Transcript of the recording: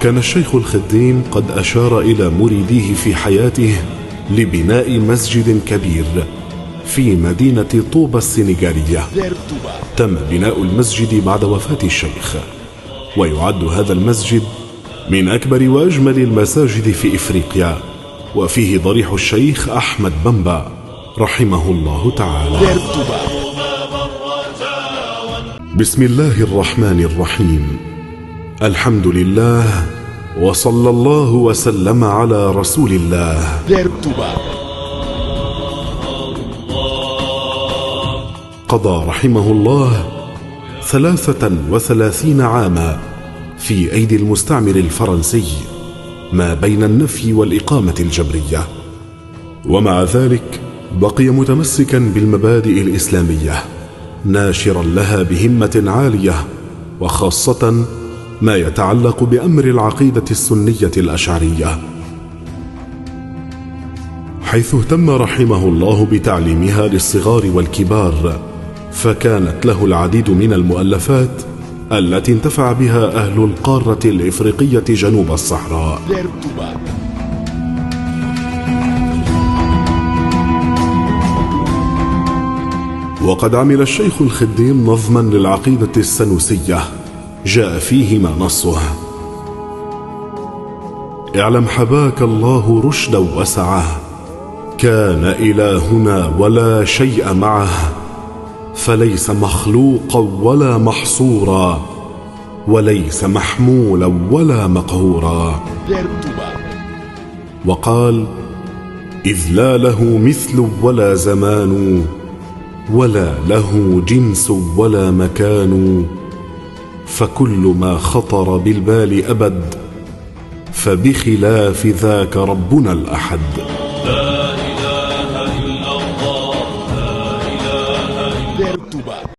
كان الشيخ الخديم قد أشار إلى مريديه في حياته لبناء مسجد كبير في مدينة طوبى السنغالية. تم بناء المسجد بعد وفاة الشيخ، ويعد هذا المسجد من أكبر وأجمل المساجد في إفريقيا، وفيه ضريح الشيخ أحمد بامبا رحمه الله تعالى. بسم الله الرحمن الرحيم. الحمد لله، وصلى الله وسلم على رسول الله. قضى رحمه الله 33 عاما في أيدي المستعمر الفرنسي ما بين النفي والإقامة الجبرية، ومع ذلك بقي متمسكا بالمبادئ الإسلامية، ناشرا لها بهمة عالية، وخاصة ما يتعلق بأمر العقيدة السنية الأشعرية، حيث اهتم رحمه الله بتعليمها للصغار والكبار، فكانت له العديد من المؤلفات التي انتفع بها أهل القارة الإفريقية جنوب الصحراء. وقد عمل الشيخ الخديم نظما للعقيدة السنوسية جاء فيه ما نصه: اعلم حباك الله رشدا وسعه، كان إلهنا ولا شيء معه، فليس مخلوقا ولا محصورا، وليس محمولا ولا مقهورا. وقال: إذ لا له مثل ولا زمان، ولا له جنس ولا مكان، فكل ما خطر بالبال أبد، فبخلاف ذاك ربنا الأحد. لا إله إلا الله، لا إله إلا الله.